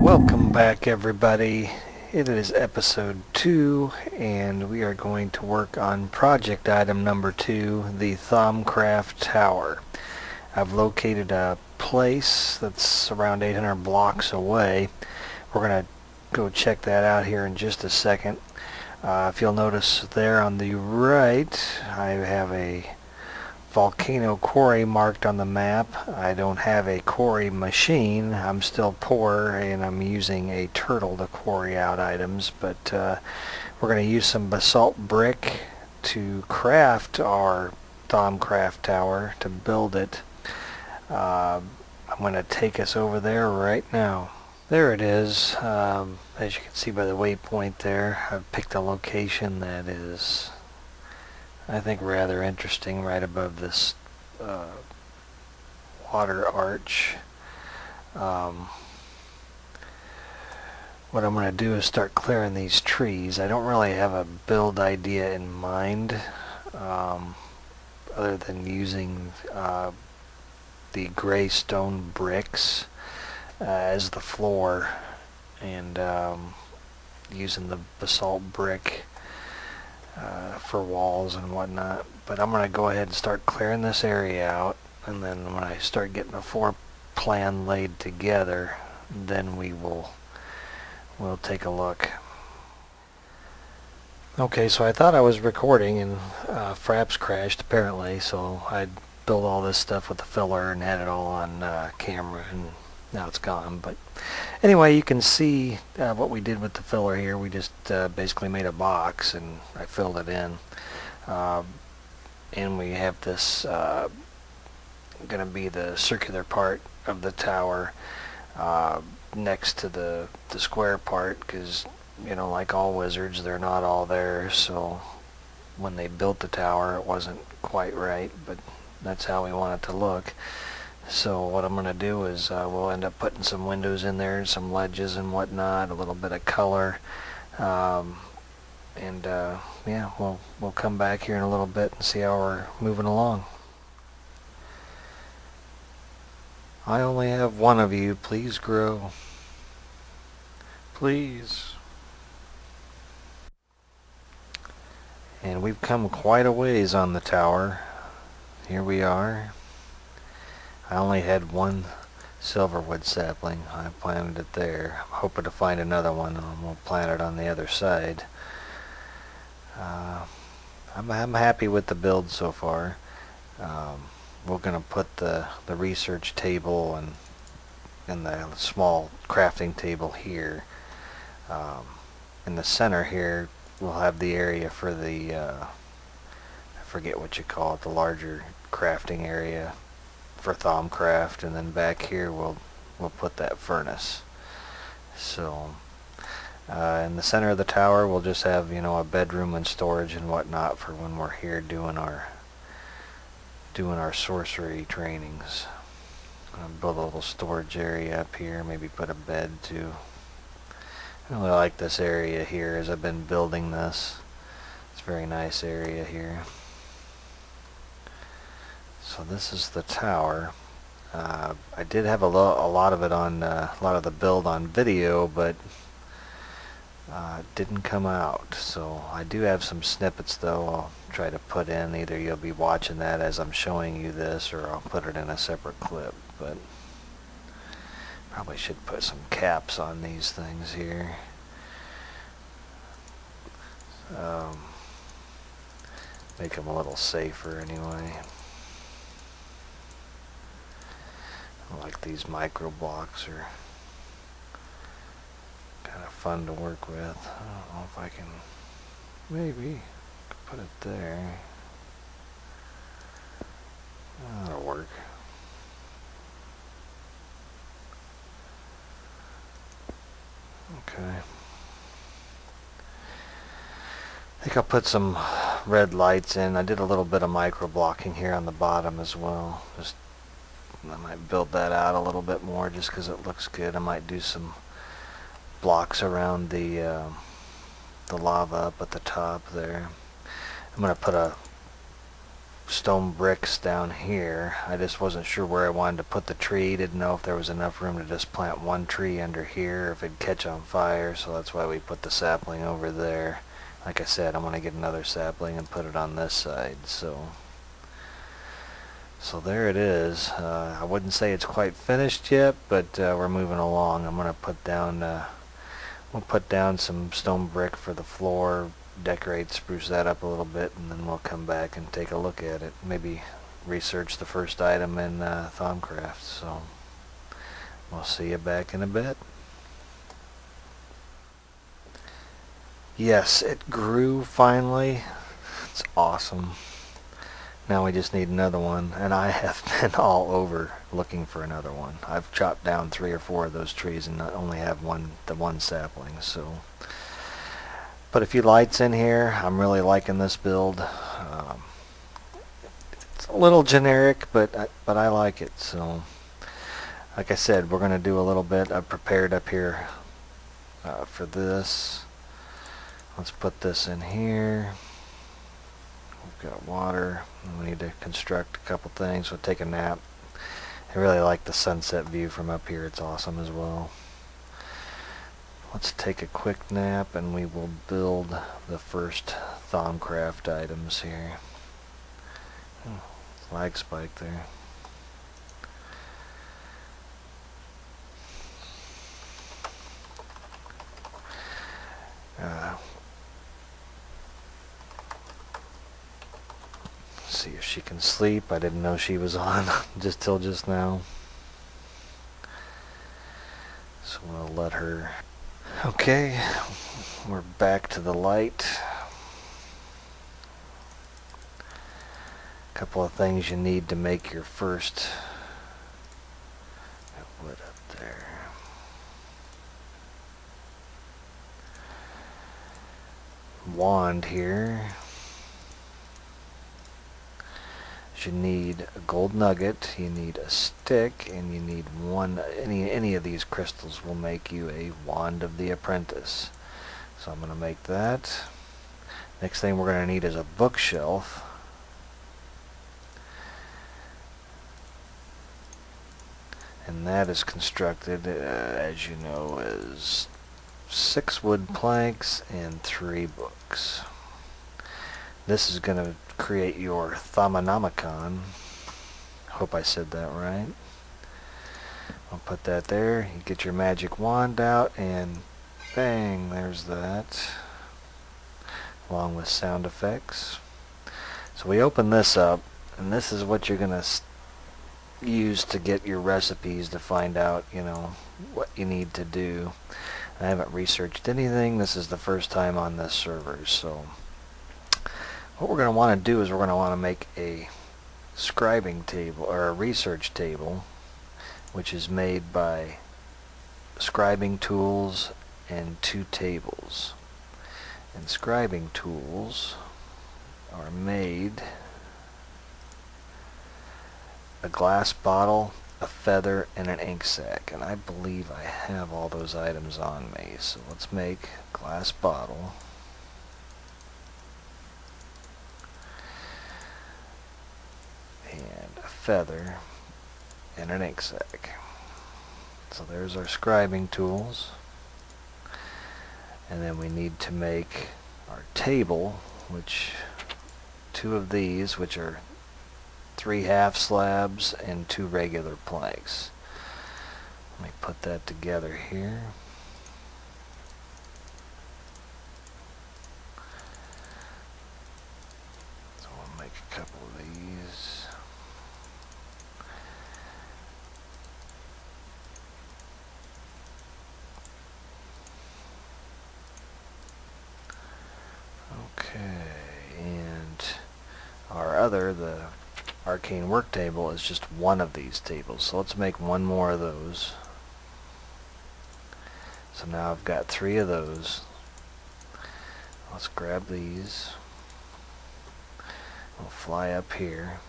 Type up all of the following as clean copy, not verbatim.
Welcome back, everybody. It is episode 2 and we are going to work on project item number 2, the Thaumcraft Tower. I've located a place that's around 800 blocks away. We're going to go check that out here in just a second. If you'll notice there on the right, I have a volcano quarry marked on the map. I don't have a quarry machine. I'm still poor and I'm using a turtle to quarry out items, but we're going to use some basalt brick to craft our Thaumcraft Tower, to build it. I'm going to take us over there right now. There it is. As you can see by the waypoint there, I've picked a location that is, I think, rather interesting, right above this water arch. What I'm going to do is start clearing these trees. I don't really have a build idea in mind, other than using the gray stone bricks as the floor, and using the basalt brick for walls and whatnot. But I'm going to go ahead and start clearing this area out, and then when I start getting a floor plan laid together, then we'll take a look. Okay, so I thought I was recording and Fraps crashed apparently, so I built all this stuff with the filler and had it all on camera, and now it's gone. But anyway, you can see what we did with the filler here. We just basically made a box and I filled it in, and we have this going to be the circular part of the tower next to the square part, because, you know, like all wizards, they're not all there, so when they built the tower it wasn't quite right, but that's how we want it to look. So what I'm going to do is we'll end up putting some windows in there, some ledges and whatnot, a little bit of color, and yeah, we'll come back here in a little bit and see how we're moving along. I only have one of you. Please grow. Please. And we've come quite a ways on the tower. Here we are. I only had one silverwood sapling. I planted it there. I'm hoping to find another one, and we'll plant it on the other side. I'm happy with the build so far. We're going to put the research table and the small crafting table here. In the center here, we'll have the area for the, I forget what you call it, the larger crafting area for Thaumcraft, and then back here we'll put that furnace. So in the center of the tower we'll just have, you know, a bedroom and storage and whatnot for when we're here doing our sorcery trainings. I'm gonna build a little storage area up here, maybe put a bed too. I really like this area here as I've been building this. It's a very nice area here. So this is the tower. I did have a lot of it on a lot of the build on video, but it didn't come out. So I do have some snippets though I'll try to put in. Either you'll be watching that as I'm showing you this, or I'll put it in a separate clip. But probably should put some caps on these things here. Make them a little safer anyway. I like these micro blocks, are kind of fun to work with. I don't know if I can, maybe put it there. That'll work. Okay. I think I'll put some red lights in. I did a little bit of micro blocking here on the bottom as well. Just I might build that out a little bit more just because it looks good. I might do some blocks around the lava up at the top there. I'm going to put a stone bricks down here. I just wasn't sure where I wanted to put the tree. Didn't know if there was enough room to just plant one tree under here, if it'd catch on fire, so that's why we put the sapling over there. Like I said, I'm going to get another sapling and put it on this side. So there it is. I wouldn't say it's quite finished yet, but we're moving along. I'm going to put down some stone brick for the floor, decorate, spruce that up a little bit, and then we'll come back and take a look at it. Maybe research the first item in Thaumcraft. So we'll see you back in a bit. Yes, it grew finally. It's awesome. Now we just need another one, and I have been all over looking for another one. I've chopped down 3 or 4 of those trees and only have the one sapling. So put a few lights in here. I'm really liking this build. It's a little generic, but I like it. So like I said, we're going to do a little bit. I've prepared up here for this. Let's put this in here. We've got water. We need to construct a couple things. We'll take a nap. I really like the sunset view from up here. It's awesome as well. Let's take a quick nap and we will build the first Thaumcraft items here. Lag spike there. See if she can sleep. I didn't know she was on till just now. So we'll let her. Okay, we're back to the light. A couple of things you need to make your first wood up there. Wand here. You need a gold nugget, you need a stick, and you need any of these crystals will make you a wand of the apprentice. So I'm going to make that. Next thing we're going to need is a bookshelf. And that is constructed, as you know, as 6 wood planks and 3 books. This is going to create your Thaumonomicon. Hope I said that right. I'll put that there. You get your magic wand out and bang, there's that. Along with sound effects. So we open this up, and this is what you're going to use to get your recipes to find out, you know, what you need to do. I haven't researched anything. This is the first time on this server, so what we're going to want to do is we're going to want to make a scribing table, or a research table, which is made by scribing tools and 2 tables. And scribing tools are made a glass bottle, a feather, and an ink sac. And I believe I have all those items on me. So let's make a glass bottle. And a feather and an ink sac. So there's our scribing tools. And then we need to make our table, which 2 of these, which are 3 half slabs and 2 regular planks. Let me put that together here. So we'll make a couple of these. Okay, and the arcane work table is just one of these tables. So let's make 1 more of those. So now I've got 3 of those. Let's grab these. We'll fly up here.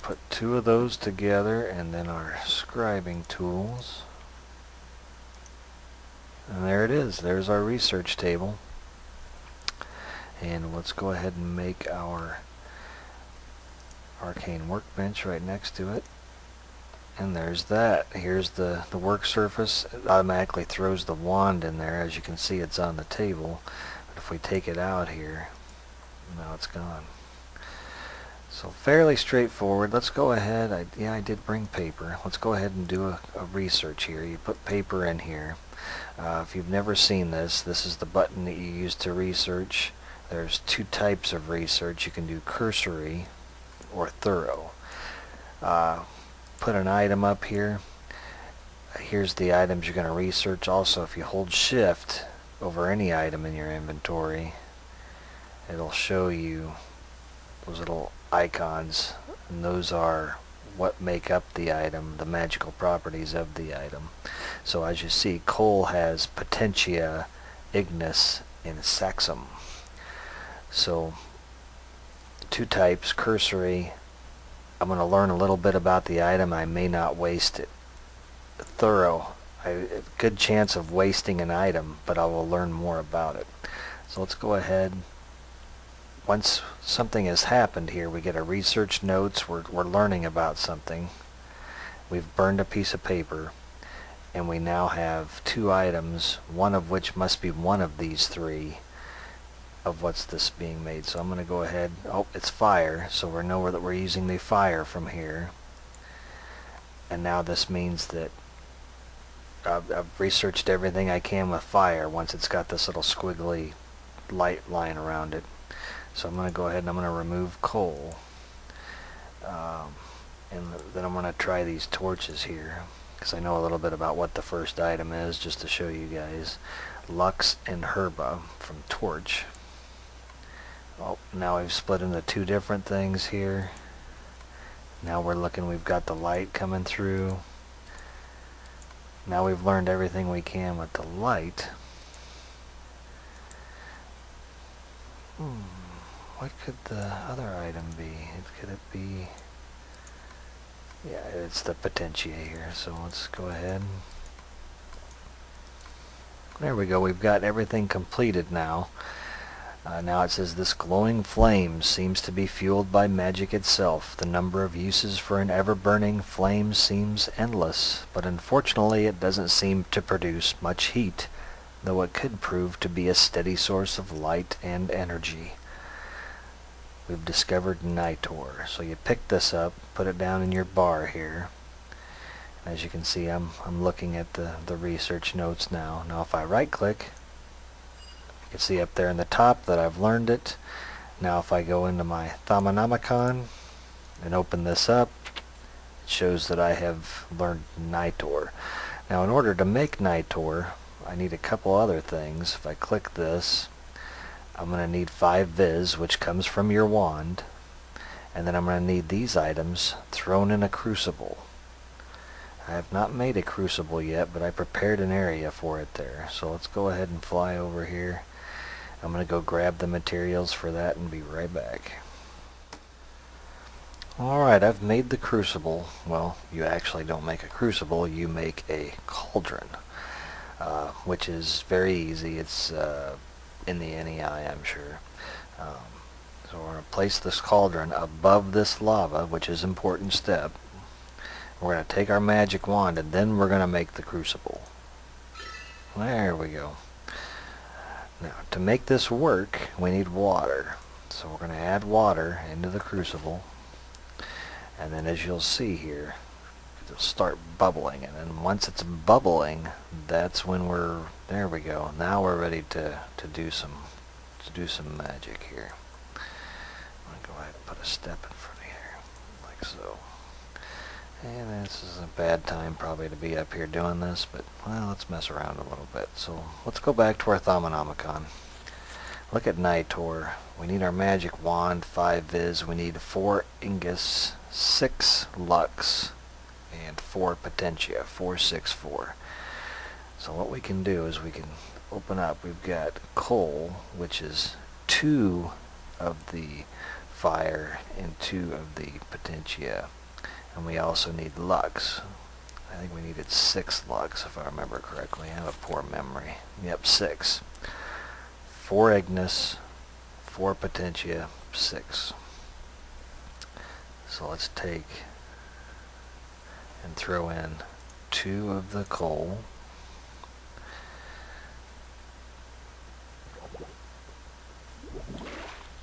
put two of those together, and then our scribing tools. And there it is. There's our research table. And let's go ahead and make our arcane workbench right next to it. And there's that. Here's the work surface. It automatically throws the wand in there. As you can see, it's on the table. But if we take it out here, now it's gone. So fairly straightforward. Let's go ahead. I did bring paper. Let's go ahead and do a research here. You put paper in here. If you've never seen this, this is the button that you use to research. There's two types of research. You can do cursory or thorough. Put an item up here. Here's the items you're going to research. Also, if you hold shift over any item in your inventory, it'll show you those little icons, and those are what make up the item, the magical properties of the item. So as you see, coal has potentia, ignis, and saxum. So two types, cursory. I'm going to learn a little bit about the item. I may not waste it. Thorough. A good chance of wasting an item, but I will learn more about it. So let's go ahead. Once something has happened here, we get a research notes. We're learning about something. We've burned a piece of paper, and we now have two items, one of which must be one of these three of what's this being made. So I'm going to go ahead. Oh, it's fire, so we know that we're using the fire from here. And now this means that I've researched everything I can with fire once it's got this little squiggly light line around it. So I'm going to go ahead and I'm going to remove coal. And then I'm going to try these torches here, because I know a little bit about what the first item is, just to show you guys. Lux and Herba from torch. Oh, now we've split into two different things here. Now we're looking, we've got the light coming through. Now we've learned everything we can with the light. What could the other item be? Could it be... Yeah, it's the potentia here. So let's go ahead. There we go. We've got everything completed now. Now it says this glowing flame seems to be fueled by magic itself. The number of uses for an ever-burning flame seems endless, but unfortunately it doesn't seem to produce much heat, though it could prove to be a steady source of light and energy. We've discovered Nitor. So you pick this up, put it down in your bar here. As you can see, I'm looking at the research notes now. Now if I right click, you can see up there in the top that I've learned it. Now if I go into my Thaumanomicon and open this up, it shows that I have learned Nitor. Now in order to make Nitor, I need a couple other things. If I click this, I'm going to need 5 Viz, which comes from your wand, and then I'm going to need these items thrown in a crucible. I have not made a crucible yet, but I prepared an area for it there. So let's go ahead and fly over here. I'm going to go grab the materials for that and be right back. Alright, I've made the crucible. Well, you actually don't make a crucible, you make a cauldron, which is very easy. It's in the NEI, I'm sure. So we're going to place this cauldron above this lava, which is an important step. We're going to take our magic wand and then we're going to make the crucible. There we go. Now to make this work we need water. So we're going to add water into the crucible, and then as you'll see here, it'll start bubbling, and then once it's bubbling, that's when there we go. Now we're ready to do some magic here. I'm going to go ahead and put a step in front of here, like so. And this is a bad time probably to be up here doing this, but well, let's mess around a little bit. So let's go back to our Thaumanomicon. Look at Nitor. We need our magic wand, 5 Viz. We need 4 Ingus, 6 Lux, and 4 Potentia, 4, 6, 4. So what we can do is we can open up. We've got coal, which is 2 of the fire and 2 of the potentia. And we also need lux. I think we needed 6 lux if I remember correctly. I have a poor memory. Yep, 6. 4 ignis, 4 potentia, 6. So let's take and throw in 2 of the coal.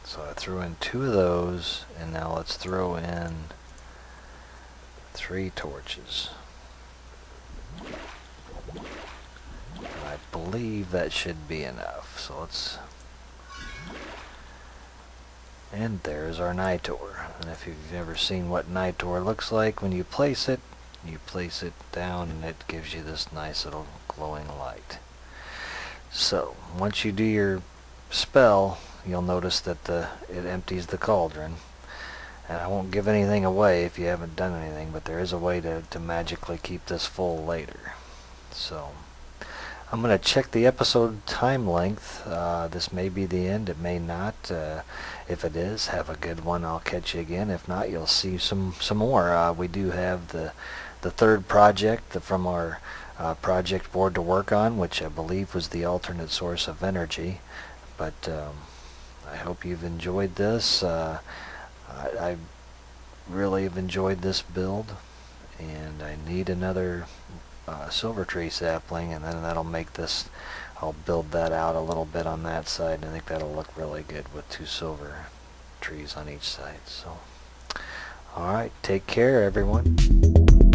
So I threw in 2 of those, and now let's throw in 3 torches. And I believe that should be enough. So let's... And there's our Nitor. And if you've ever seen what Nitor looks like when you place it down and it gives you this nice little glowing light. So once you do your spell, you'll notice that it empties the cauldron. And I won't give anything away if you haven't done anything, but there is a way to magically keep this full later. So I'm going to check the episode time length. This may be the end, it may not. If it is, have a good one. I'll catch you again. If not, you'll see some more. We do have the 3rd project from our project board to work on, which I believe was the alternate source of energy. But I hope you've enjoyed this. I really have enjoyed this build, and I need another silver tree sapling, and then that'll make this, I'll build that out a little bit on that side, and I think that'll look really good with 2 silver trees on each side. So alright, take care everyone.